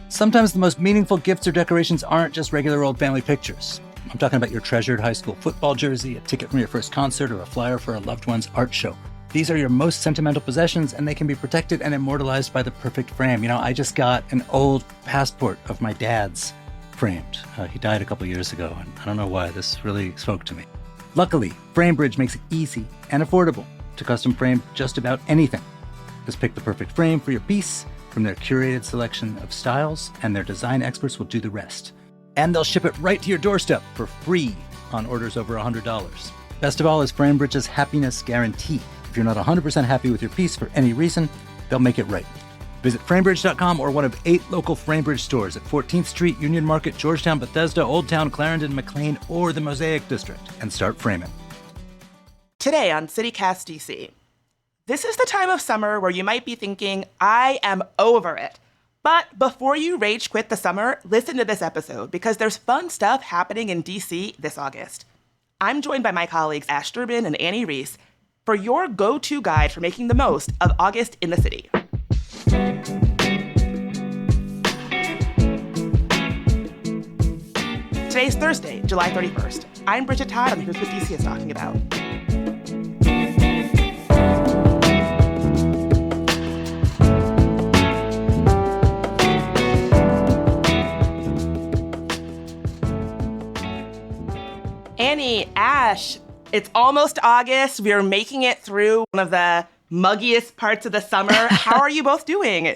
Sometimes the most meaningful gifts or decorations aren't just regular old family pictures. I'm talking about your treasured high school football jersey, a ticket from your first concert, or a flyer for a loved one's art show. These are your most sentimental possessions, and they can be protected and immortalized by the perfect frame. You know, I just got an old passport of my dad's framed. He died a couple years ago, and I don't know why. This really spoke to me. Luckily, FrameBridge makes it easy and affordable to custom frame just about anything. Just pick the perfect frame for your piece from their curated selection of styles, and their design experts will do the rest. And they'll ship it right to your doorstep for free on orders over $100. Best of all is FrameBridge's happiness guarantee. If you're not 100% happy with your piece for any reason, they'll make it right. Visit framebridge.com or one of 8 local FrameBridge stores at 14th Street, Union Market, Georgetown, Bethesda, Old Town, Clarendon, McLean, or the Mosaic District, and start framing. Today on CityCast DC. This is the time of summer where you might be thinking, I am over it. But before you rage quit the summer, listen to this episode because there's fun stuff happening in DC this August. I'm joined by my colleagues Ash Durbin and Annie Reese for your go-to guide for making the most of August in the city. Today's Thursday, July 31st. I'm Bridget Todd, and here's what DC is talking about. Annie, Ash, it's almost August. We are making it through one of the muggiest parts of the summer. How are you both doing?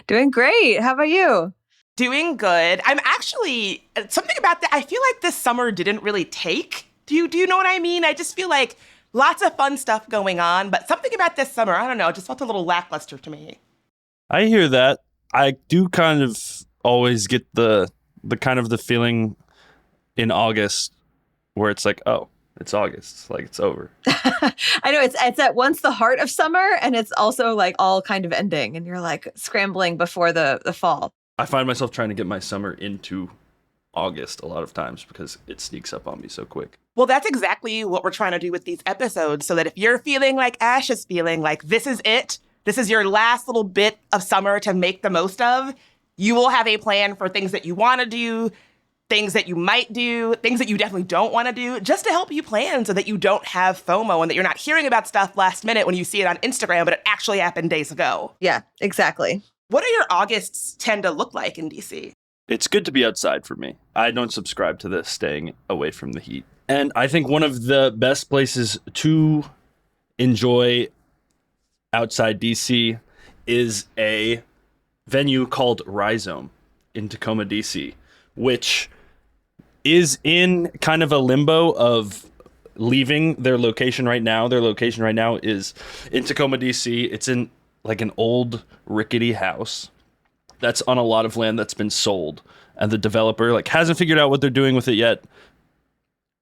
Doing great. How about you? Doing good. I'm actually, something about that, I feel like this summer didn't really take. Do you know what I mean? I just feel like lots of fun stuff going on, but something about this summer, I don't know, just felt a little lackluster to me. I hear that. I do kind of always get the kind of the feeling in August where it's like, oh, it's August, like it's over. I know it's at once the heart of summer and it's also like all kind of ending and you're like scrambling before the fall. I find myself trying to get my summer into August a lot of times because it sneaks up on me so quick. Well, that's exactly what we're trying to do with these episodes, so that if you're feeling like Ash is feeling, like this is it, this is your last little bit of summer to make the most of, you will have a plan for things that you want to do, things that you might do, things that you definitely don't want to do, just to help you plan so that you don't have FOMO and that you're not hearing about stuff last minute when you see it on Instagram, but it actually happened days ago. Yeah, exactly. What do your Augusts tend to look like in DC? It's good to be outside for me. I don't subscribe to this staying away from the heat. And I think one of the best places to enjoy outside DC is a venue called Rhizome in Tacoma, DC, which is in kind of a limbo of leaving their location right now. Their location right now is in Tacoma, DC. It's in like an old rickety house that's on a lot of land that's been sold. And the developer like hasn't figured out what they're doing with it yet.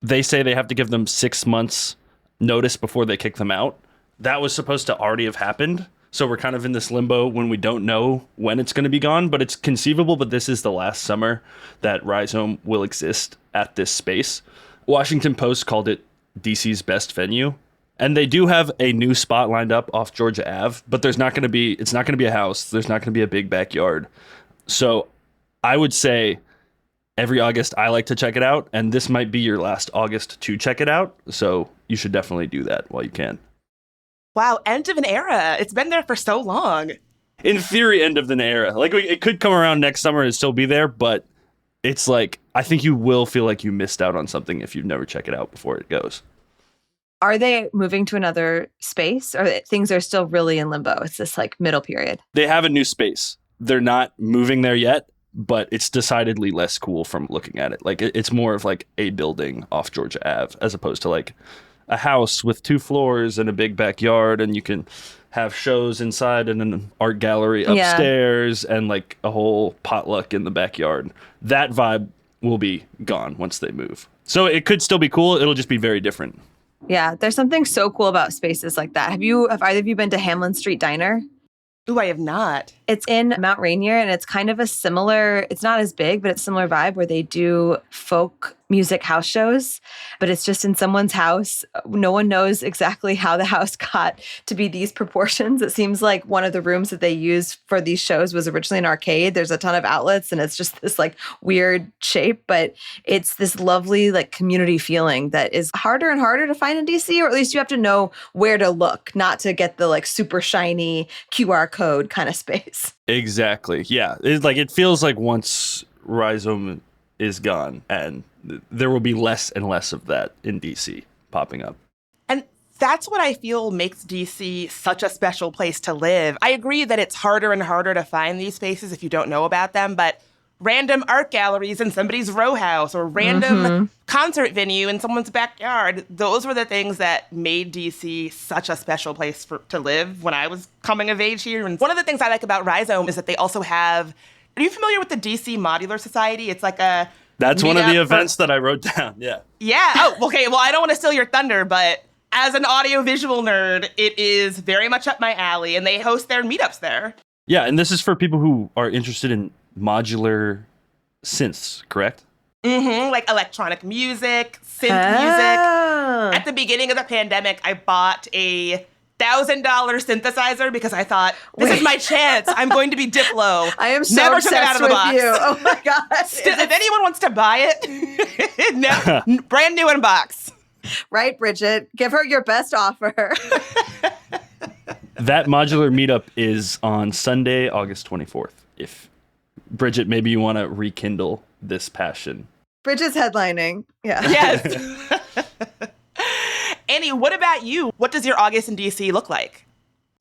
They say they have to give them 6 months notice before they kick them out. That was supposed to already have happened. So we're kind of in this limbo when we don't know when it's going to be gone, but it's conceivable. But this is the last summer that Rhizome will exist at this space. Washington Post called it DC's best venue. And they do have a new spot lined up off Georgia Ave, but it's not going to be a house. There's not going to be a big backyard. So I would say every August I like to check it out. And this might be your last August to check it out. So you should definitely do that while you can. Wow, end of an era. It's been there for so long. In theory, end of an era. Like it could come around next summer and still be there, but it's like, I think you will feel like you missed out on something if you've never checked it out before it goes. Are they moving to another space or things are still really in limbo? It's this like middle period. They have a new space. They're not moving there yet, but it's decidedly less cool from looking at it. Like it's more of like a building off Georgia Ave as opposed to like a house with 2 floors and a big backyard, and you can have shows inside and an art gallery upstairs and like a whole potluck in the backyard. That vibe will be gone once they move. So it could still be cool. It'll just be very different. Yeah, there's something so cool about spaces like that. Have either of you been to Hamlin Street Diner? Ooh, I have not. It's in Mount Rainier, and it's kind of a similar, it's not as big, but it's a similar vibe where they do folk music house shows, but it's just in someone's house. No one knows exactly how the house got to be these proportions. It seems like one of the rooms that they used for these shows was originally an arcade. There's a ton of outlets and it's just this like weird shape, but it's this lovely like community feeling that is harder and harder to find in DC, or at least you have to know where to look, not to get the like super shiny QR code kind of space. Exactly. Yeah. It feels like once Rhizome is gone, and there will be less and less of that in DC popping up. And that's what I feel makes DC such a special place to live. I agree that it's harder and harder to find these spaces if you don't know about them, but random art galleries in somebody's row house or random concert venue in someone's backyard, those were the things that made DC such a special place to live when I was coming of age here. And one of the things I like about Rhizome is that they also have, are you familiar with the DC Modular Society? It's like a That's one of the events that I wrote down. Yeah. Yeah. Oh, okay. Well, I don't want to steal your thunder, but as an audiovisual nerd, it is very much up my alley, and they host their meetups there. Yeah, and this is for people who are interested in modular synths, correct? Mm-hmm. Like electronic music, synth music. At the beginning of the pandemic, I bought a $1,000 synthesizer because I thought, this is my chance. I'm going to be Diplo. I am so Never obsessed took it out of the with box. you. Oh my God. If anyone wants to buy it, no, brand new in box. Right, Bridget? Give her your best offer. That modular meetup is on Sunday, August 24th. If Bridget, maybe you want to rekindle this passion. Bridget's headlining. Yeah. Yes. Annie, what about you? What does your August in DC look like?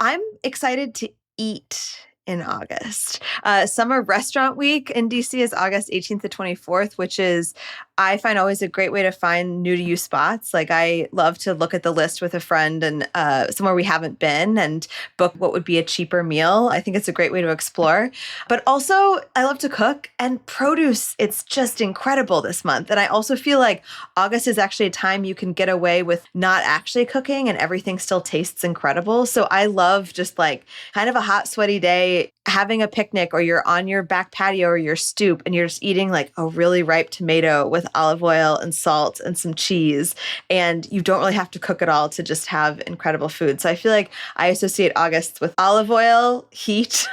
I'm excited to eat in August. Summer Restaurant Week in DC is August 18th to 24th, which is, I find always a great way to find new to you spots. Like I love to look at the list with a friend and somewhere we haven't been and book what would be a cheaper meal. I think it's a great way to explore. But also I love to cook and produce. It's just incredible this month. And I also feel like August is actually a time you can get away with not actually cooking and everything still tastes incredible. So I love just like kind of a hot, sweaty day, having a picnic, or you're on your back patio or your stoop and you're just eating like a really ripe tomato with olive oil and salt and some cheese. And you don't really have to cook at all to just have incredible food. So I feel like I associate August with olive oil, heat,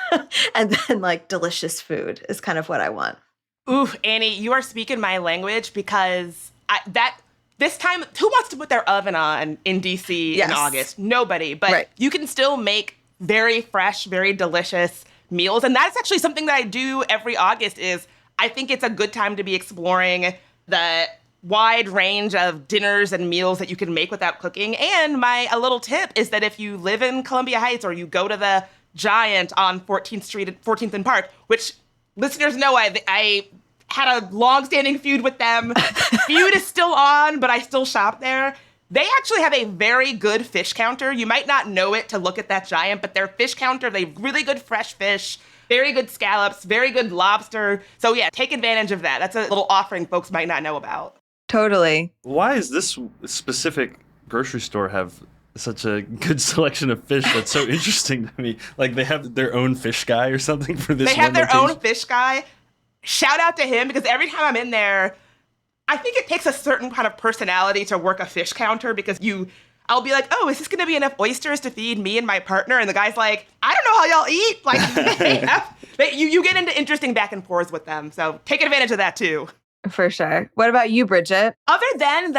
and then like delicious food is kind of what I want. Ooh, Annie, you are speaking my language because this time, who wants to put their oven on in DC in August? Nobody. But you can still make very fresh, very delicious meals. And that's actually something that I do every August is I think it's a good time to be exploring the wide range of dinners and meals that you can make without cooking. And a little tip is that if you live in Columbia Heights or you go to the Giant on 14th Street, 14th and Park, which listeners know I had a long-standing feud with them. Feud is still on, but I still shop there. They actually have a very good fish counter. You might not know it to look at that Giant, but their fish counter, they have really good fresh fish, very good scallops, very good lobster. So yeah, take advantage of that. That's a little offering folks might not know about. Totally. Why is this specific grocery store have such a good selection of fish? That's so interesting to me. Like they have their own fish guy or something for this. They have their location? own fish guy. Shout out to him because every time I'm in there, I think it takes a certain kind of personality to work a fish counter because I'll be like, oh, is this going to be enough oysters to feed me and my partner? And the guy's like, I don't know how y'all eat. Like, you get into interesting back and forths with them. So take advantage of that too. For sure. What about you, Bridget? Other than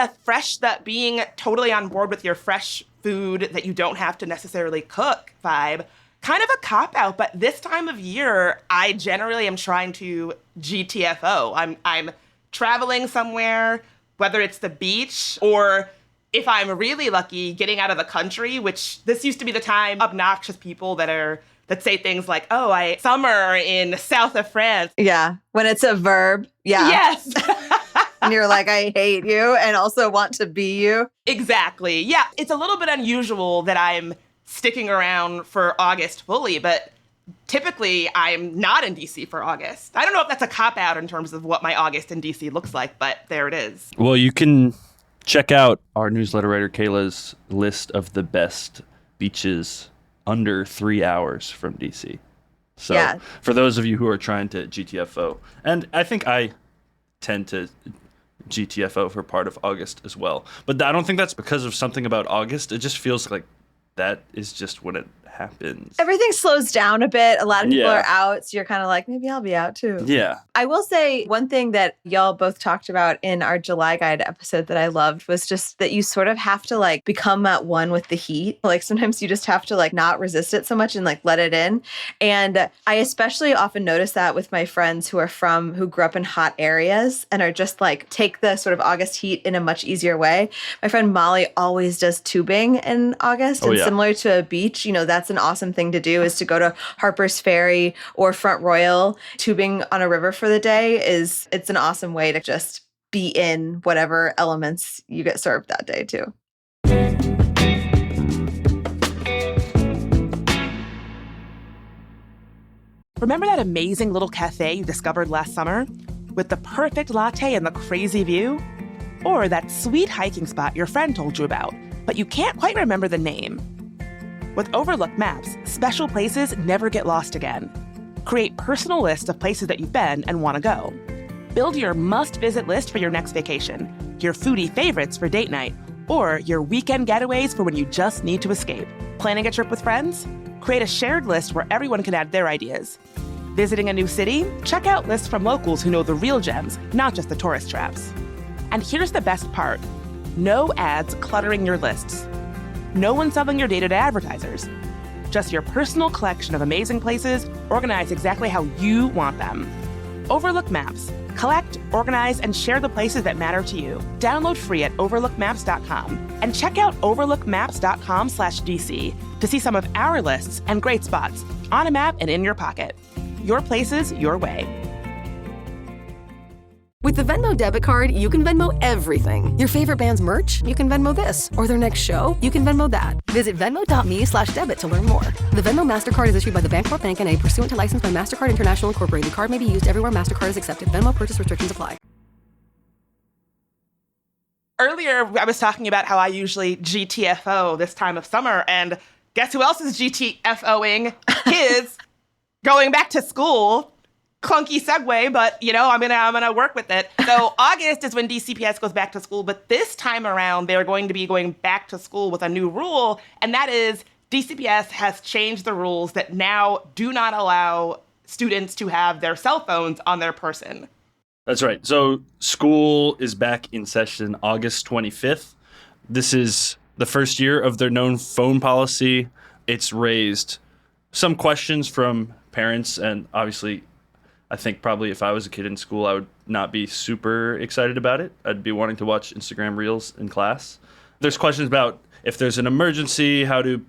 being totally on board with your fresh food that you don't have to necessarily cook vibe, kind of a cop-out, but this time of year, I generally am trying to GTFO. I'm traveling somewhere, whether it's the beach or if I'm really lucky, getting out of the country, which this used to be the time obnoxious people that say things like, oh, summer in south of France. Yeah. When it's a verb. Yeah. Yes. And you're like, I hate you and also want to be you. Exactly. Yeah. It's a little bit unusual that I'm sticking around for August fully, but typically I'm not in DC for August. I don't know if that's a cop-out in terms of what my August in DC looks like, but there it is. Well, you can check out our newsletter writer Kayla's list of the best beaches under 3 hours from DC. So for those of you who are trying to GTFO, and I think I tend to GTFO for part of August as well. But I don't think that's because of something about August. It just feels like that is just when it happens. Everything slows down a bit. A lot of people Yeah. are out, so you're kind of like, maybe I'll be out too. Yeah. I will say one thing that y'all both talked about in our July guide episode that I loved was just that you sort of have to like become at one with the heat. Like sometimes you just have to like not resist it so much and like let it in. And I especially often notice that with my friends who grew up in hot areas and are just like take the sort of August heat in a much easier way. My friend Molly always does tubing in August. And similar to a beach, that's an awesome thing to do is to go to Harper's Ferry or Front Royal. Tubing on a river for the day it's an awesome way to just be in whatever elements you get served that day too. Remember that amazing little cafe you discovered last summer with the perfect latte and the crazy view? Or that sweet hiking spot your friend told you about, but you can't quite remember the name? With Overlook Maps, special places never get lost again. Create personal lists of places that you've been and want to go. Build your must-visit list for your next vacation, your foodie favorites for date night, or your weekend getaways for when you just need to escape. Planning a trip with friends? Create a shared list where everyone can add their ideas. Visiting a new city? Check out lists from locals who know the real gems, not just the tourist traps. And here's the best part. No ads cluttering your lists. No one selling your data to advertisers. Just your personal collection of amazing places organized exactly how you want them. Overlook Maps. Collect, organize, and share the places that matter to you. Download free at overlookmaps.com. And check out overlookmaps.com/DC to see some of our lists and great spots on a map and in your pocket. Your places, your way. With the Venmo debit card, you can Venmo everything. Your favorite band's merch? You can Venmo this. Or their next show? You can Venmo that. Visit venmo.me/debit to learn more. The Venmo MasterCard is issued by the Bancorp Bank N.A. pursuant to license by MasterCard International Incorporated. Card may be used everywhere MasterCard is accepted. Venmo purchase restrictions apply. Earlier, I was talking about how I usually GTFO this time of summer, and guess who else is GTFOing? Kids going back to school. Clunky segue, but I'm gonna work with it. So August is when DCPS goes back to school, but this time around they're going to be going back to school with a new rule, and that is DCPS has changed the rules that now do not allow students to have their cell phones on their person. That's right. So school is back in session August 25th. This is the first year of their known phone policy. It's raised some questions from parents, and obviously I think probably if I was a kid in school, I would not be super excited about it. I'd be wanting to watch Instagram Reels in class. There's questions about if there's an emergency, how do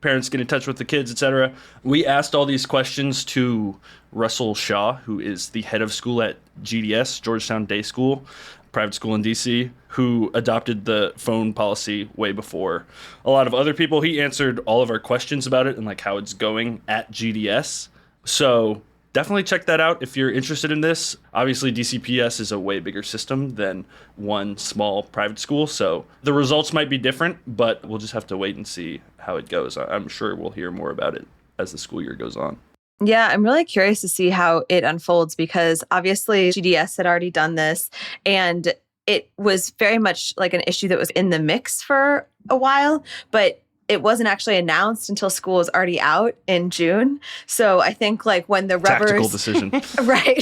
parents get in touch with the kids, etc. We asked all these questions to Russell Shaw, who is the head of school at GDS, Georgetown Day School, private school in DC, who adopted the phone policy way before a lot of other people. He answered all of our questions about it and like how it's going at GDS. So definitely check that out if you're interested in this. Obviously, DCPS is a way bigger system than one small private school, so the results might be different, but we'll just have to wait and see how it goes. I'm sure we'll hear more about it as the school year goes on. Yeah, I'm really curious to see how it unfolds because obviously GDS had already done this and it was very much like an issue that was in the mix for a while, but it wasn't actually announced until school was already out in June. So I think like when the rubbers... Tactical decision. Right.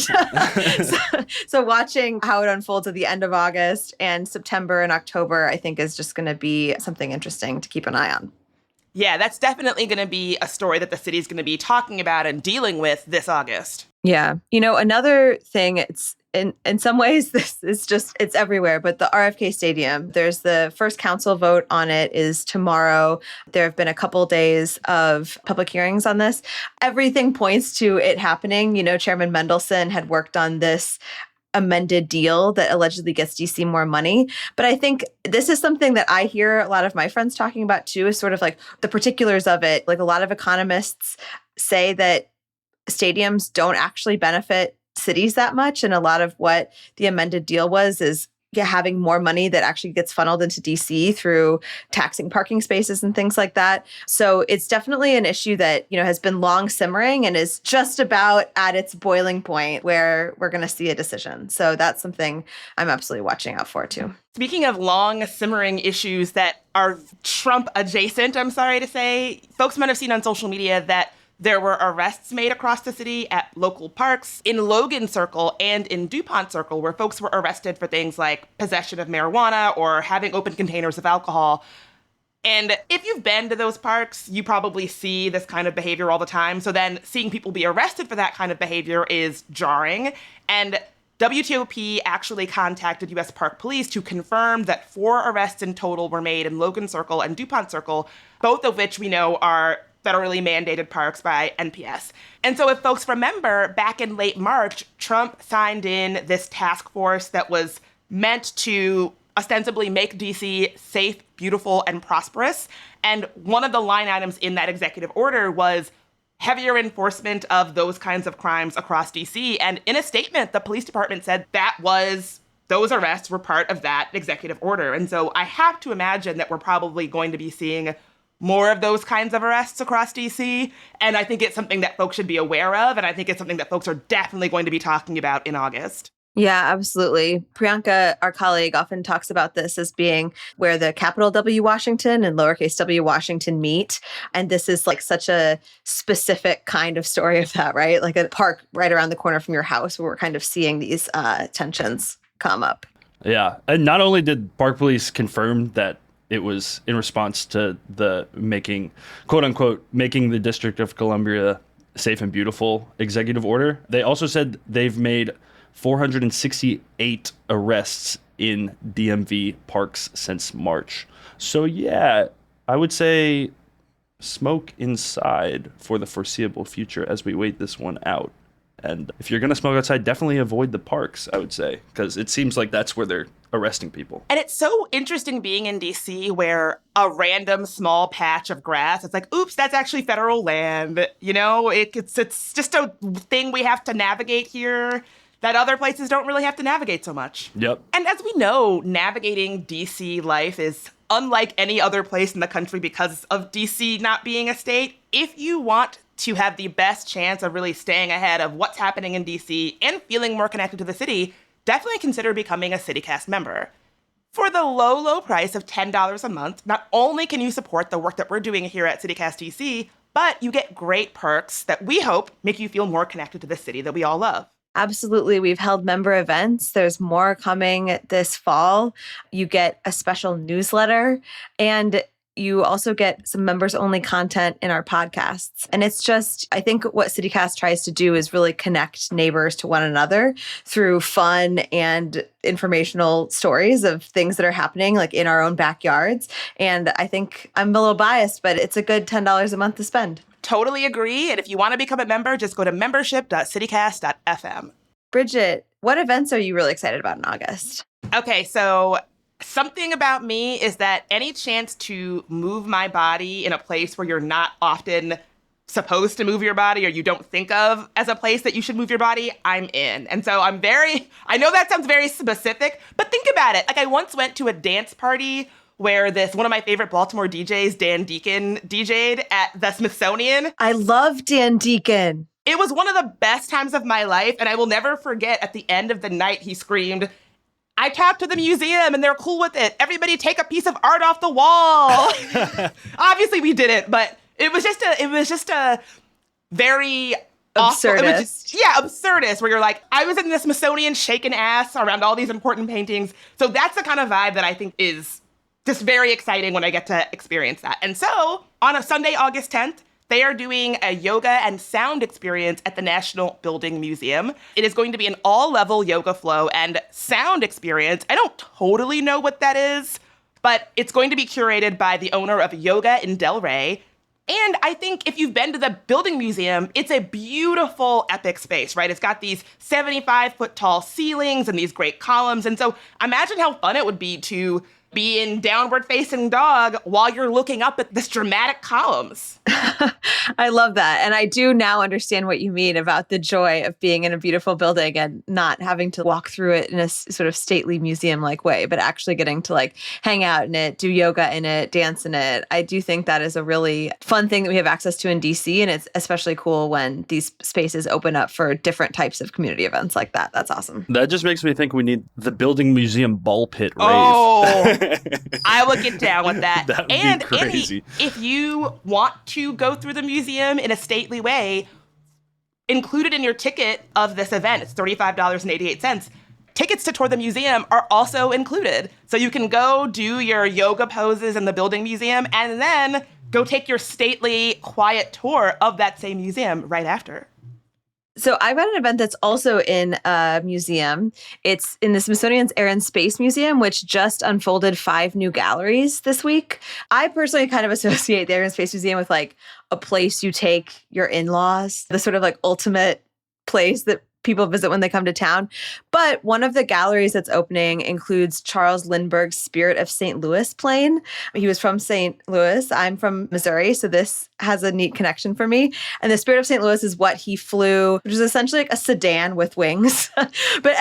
so watching how it unfolds at the end of August and September and October, I think is just going to be something interesting to keep an eye on. Yeah, that's definitely going to be a story that the city's going to be talking about and dealing with this August. Yeah. Another thing, it's in some ways, this is just, it's everywhere, but the RFK Stadium, there's the first council vote on it is tomorrow. There have been a couple days of public hearings on this. Everything points to it happening. Chairman Mendelson had worked on this amended deal that allegedly gets DC more money. But I think this is something that I hear a lot of my friends talking about too, is sort of like the particulars of it. Like a lot of economists say that stadiums don't actually benefit cities that much. And a lot of what the amended deal was is having more money that actually gets funneled into DC through taxing parking spaces and things like that. So it's definitely an issue that, has been long simmering and is just about at its boiling point where we're going to see a decision. So that's something I'm absolutely watching out for too. Speaking of long simmering issues that are Trump adjacent, I'm sorry to say, folks might have seen on social media that there were arrests made across the city at local parks in Logan Circle and in DuPont Circle, where folks were arrested for things like possession of marijuana or having open containers of alcohol. And if you've been to those parks, you probably see this kind of behavior all the time. So then seeing people be arrested for that kind of behavior is jarring. And WTOP actually contacted U.S. Park Police to confirm that 4 arrests in total were made in Logan Circle and DuPont Circle, both of which we know are federally mandated parks by NPS. And so if folks remember, back in late March, Trump signed in this task force that was meant to ostensibly make DC safe, beautiful, and prosperous. And one of the line items in that executive order was heavier enforcement of those kinds of crimes across DC. And in a statement, the police department said those arrests were part of that executive order. And so I have to imagine that we're probably going to be seeing more of those kinds of arrests across DC. And I think it's something that folks should be aware of. And I think it's something that folks are definitely going to be talking about in August. Yeah, absolutely. Priyanka, our colleague, often talks about this as being where the capital W Washington and lowercase w Washington meet. And this is like such a specific kind of story of that, right? Like a park right around the corner from your house where we're kind of seeing these tensions come up. Yeah. And not only did Park Police confirm that it was in response to the quote unquote, making the District of Columbia safe and beautiful executive order, they also said they've made 468 arrests in DMV parks since March. So yeah, I would say smoke inside for the foreseeable future as we wait this one out. And if you're going to smoke outside, definitely avoid the parks, I would say, because it seems like that's where they're arresting people. And it's so interesting being in DC where a random small patch of grass, it's like, oops, that's actually federal land. It's just a thing we have to navigate here that other places don't really have to navigate so much. Yep. And as we know, navigating DC life is unlike any other place in the country because of DC not being a state. If you want to have the best chance of really staying ahead of what's happening in DC and feeling more connected to the city, definitely consider becoming a CityCast member. For the low, low price of $10 a month, not only can you support the work that we're doing here at CityCast DC, but you get great perks that we hope make you feel more connected to the city that we all love. Absolutely. We've held member events. There's more coming this fall. You get a special newsletter, and you also get some members-only content in our podcasts. And it's just, I think what CityCast tries to do is really connect neighbors to one another through fun and informational stories of things that are happening like in our own backyards. And I think I'm a little biased, but it's a good $10 a month to spend. Totally agree. And if you want to become a member, just go to membership.citycast.fm. Bridget, what events are you really excited about in August? Okay, so something about me is that any chance to move my body in a place where you're not often supposed to move your body or you don't think of as a place that you should move your body, I'm in. And so I know that sounds very specific, but think about it. Like I once went to a dance party where one of my favorite Baltimore DJs, Dan Deacon, DJ'd at the Smithsonian. I love Dan Deacon. It was one of the best times of my life, and I will never forget at the end of the night, he screamed, "I talked to the museum and they're cool with it. Everybody take a piece of art off the wall." Obviously we didn't, but it was just a very absurdist. Absurdist, where you're like, I was in the Smithsonian shaking ass around all these important paintings. So that's the kind of vibe that I think is just very exciting when I get to experience that. And so on a Sunday, August 10th, they are doing a yoga and sound experience at the National Building Museum. It is going to be an all-level yoga flow and sound experience. I don't totally know what that is, but it's going to be curated by the owner of Yoga in Delray. And I think if you've been to the Building Museum, it's a beautiful, epic space, right? It's got these 75-foot tall ceilings and these great columns. And so imagine how fun it would be to be in downward facing dog while you're looking up at this dramatic columns. I love that. And I do now understand what you mean about the joy of being in a beautiful building and not having to walk through it in a sort of stately museum-like way, but actually getting to like hang out in it, do yoga in it, dance in it. I do think that is a really fun thing that we have access to in DC. And it's especially cool when these spaces open up for different types of community events like that. That's awesome. That just makes me think we need the building museum ball pit rave. Oh, I would get down with that. That would and be crazy. If you want to go through the museum in a stately way, included in your ticket of this event, it's $35.88. Tickets to tour the museum are also included. So you can go do your yoga poses in the building museum and then go take your stately, quiet tour of that same museum right after. So I've got an event that's also in a museum. It's in the Smithsonian's Air and Space Museum, which just unfolded 5 new galleries this week. I personally kind of associate the Air and Space Museum with like a place you take your in-laws, the sort of like ultimate place that people visit when they come to town. But one of the galleries that's opening includes Charles Lindbergh's Spirit of St. Louis plane. He was from St. Louis. I'm from Missouri, so this has a neat connection for me. And the Spirit of St. Louis is what he flew, which is essentially like a sedan with wings. But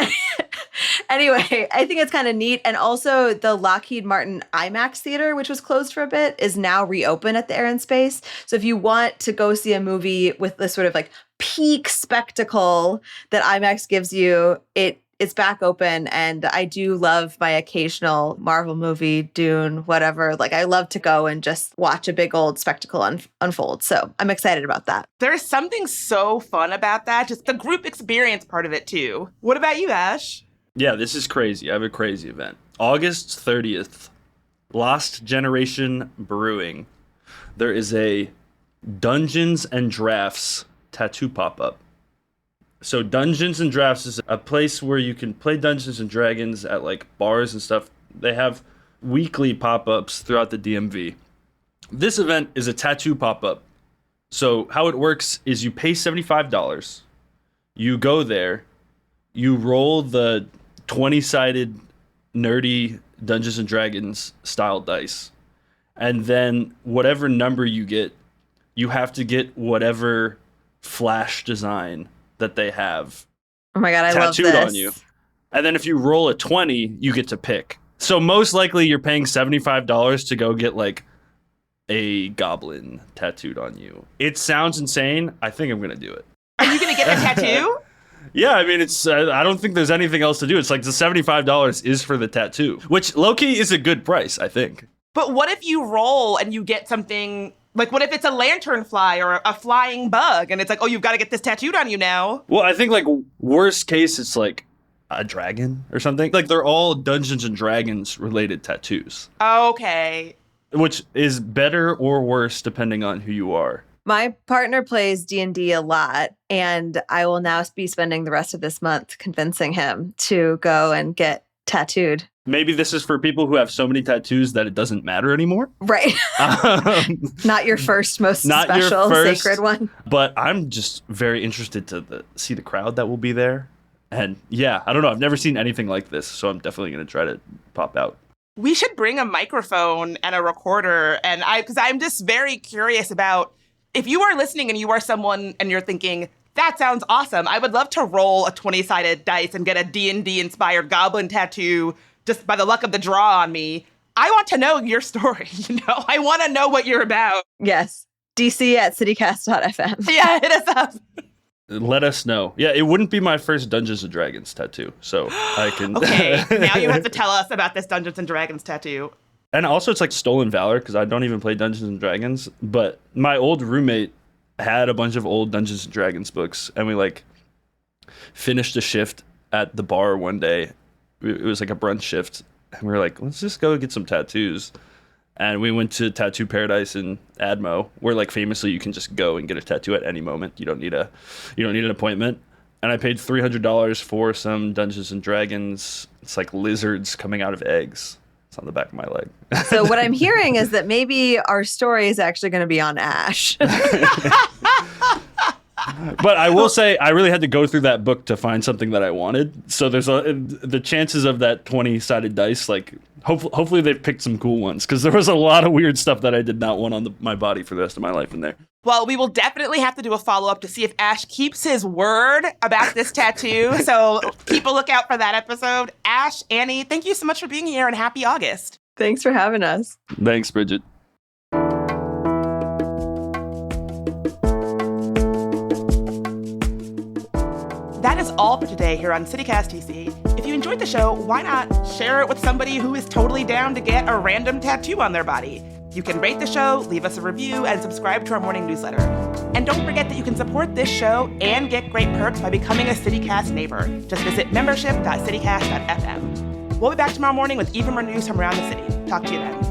anyway, I think it's kind of neat. And also the Lockheed Martin IMAX theater, which was closed for a bit, is now reopened at the Air and Space. So if you want to go see a movie with this sort of like peak spectacle that IMAX gives you, it's back open. And I do love my occasional Marvel movie, Dune, whatever. Like I love to go and just watch a big old spectacle unfold. So I'm excited about that. There's something so fun about that, just the group experience part of it too. What about you, Ash? Yeah, this is crazy. I have a crazy event. August 30th, Lost Generation Brewing. There is a Dungeons and Drafts tattoo pop-up. So Dungeons and Drafts is a place where you can play Dungeons and Dragons at like bars and stuff. They have weekly pop-ups throughout the DMV. This event is a tattoo pop-up. So how it works is you pay $75. You go there, you roll the 20-sided nerdy Dungeons and Dragons style dice. And then whatever number you get, you have to get whatever flash design that they have Oh my God, I love tattooed this. on you. And then if you roll a 20, you get to pick. So most likely you're paying $75 to go get like a goblin tattooed on you. It sounds insane. I think I'm going to do it. Are you going to get a tattoo? Yeah, I mean, it's. I don't think there's anything else to do. It's like the $75 is for the tattoo, which low-key is a good price, I think. But what if you roll and you get something, like what if it's a lanternfly or a flying bug and it's like, oh, you've got to get this tattooed on you now? Well, I think like worst case, it's like a dragon or something. Like they're all Dungeons and Dragons related tattoos. Okay. Which is better or worse depending on who you are. My partner plays D&D a lot, and I will now be spending the rest of this month convincing him to go and get tattooed. Maybe this is for people who have so many tattoos that it doesn't matter anymore. Right. Not your first, most special, sacred one. But I'm just very interested to see the crowd that will be there. And yeah, I don't know. I've never seen anything like this, so I'm definitely going to try to pop out. We should bring a microphone and a recorder, and because I'm just very curious about if you are listening and you are someone and you're thinking, that sounds awesome. I would love to roll a 20-sided dice and get a D&D inspired goblin tattoo just by the luck of the draw on me. I want to know your story, I want to know what you're about. Yes. DC@citycast.fm. Yeah, hit us up. Let us know. Yeah, it wouldn't be my first Dungeons and Dragons tattoo, so I can... Okay, now you have to tell us about this Dungeons and Dragons tattoo. And also it's like stolen valor because I don't even play Dungeons and Dragons. But my old roommate had a bunch of old Dungeons and Dragons books, and we like finished a shift at the bar one day. It was like a brunch shift, and we were like, let's just go get some tattoos. And we went to Tattoo Paradise in Admo, where like famously you can just go and get a tattoo at any moment. You don't need an appointment. And I paid $300 for some Dungeons and Dragons. It's like lizards coming out of eggs. It's on the back of my leg. So what I'm hearing is that maybe our story is actually going to be on Ash. But I will say, I really had to go through that book to find something that I wanted. So there's the chances of that 20-sided dice, like, hopefully they've picked some cool ones, because there was a lot of weird stuff that I did not want on my body for the rest of my life in there. Well, we will definitely have to do a follow-up to see if Ash keeps his word about this tattoo. So keep a lookout for that episode. Ash, Annie, thank you so much for being here, and happy August. Thanks for having us. Thanks, Bridget. That is all for today here on CityCast TC. If you enjoyed the show, why not share it with somebody who is totally down to get a random tattoo on their body? You can rate the show, leave us a review, and subscribe to our morning newsletter. And don't forget that you can support this show and get great perks by becoming a CityCast neighbor. Just visit membership.citycast.fm. We'll be back tomorrow morning with even more news from around the city. Talk to you then.